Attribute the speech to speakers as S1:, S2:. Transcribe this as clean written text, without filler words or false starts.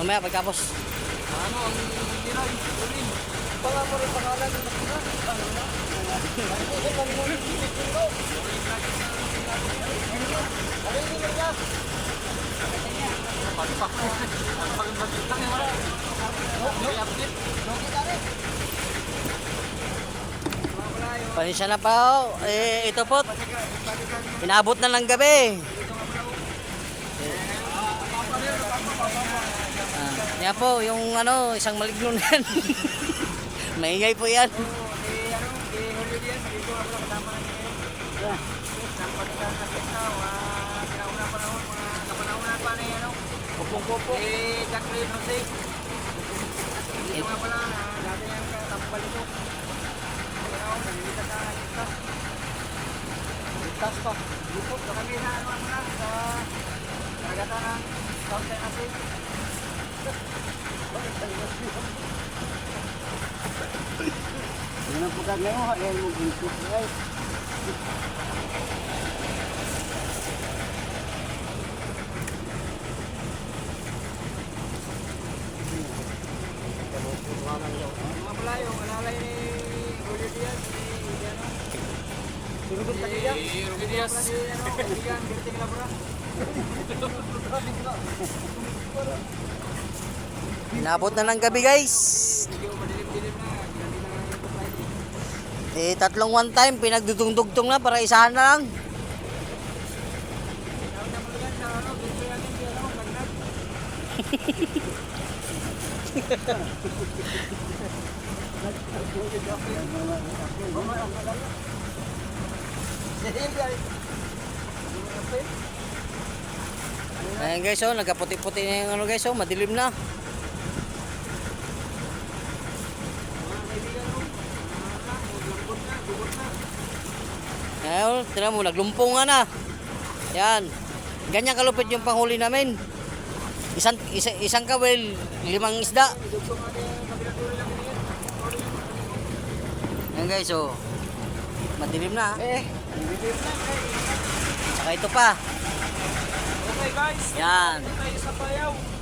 S1: Mamaya pagkapos.
S2: Ano ang niray? Urin. Baka mo rin pangalan ng nakina. Ano na?
S1: Pasensya na pa ho. Ito po. Inabot na ng gabi. Yan po, yung ano, isang maligno na yan. Maingay po yan.
S2: Kupong-kupo. Jacqueline Jose. Ito nga pala, dati yung kapalito. Ligtas pa. Lupot. Kami na ano na sa karagatan ng South China Sea.
S3: Yan ang pagkag ngayon, hayain mo ginto.
S2: Mga palayo, alalay ni Julio Diaz, ni Indiano. Sinugod ka niya? Julio Diaz. Kaibigan, Gerting Labra.
S1: Inabot na ng gabi guys.
S2: Medyo madilim-dilim na. Ginali na lang yung supply.
S1: Tatlong one time, pinagdudung-dugtong na para isahan na lang.
S2: Tawag na malagan sa ano, gusto yan yung ano, lagnat.
S1: Ayan guys, oh, nagkaputi-puti na yung ano guys, oh, madilim na.
S2: Mga kaibigan mo, maglambot na, gugot na.
S1: Ayan, oh, tinan mo, naglumpong nga na. Yan. Ganyan kalupit yung panghuli namin. Isang kawil, 5 isda.
S2: Dugtong nga yung kabilaturi lang yan.
S1: Ayan guys, oh. Madilim na.
S2: Madilim na.
S1: Saka ito pa.
S2: Okay guys,
S1: Yan.
S2: tayo sa Payaw.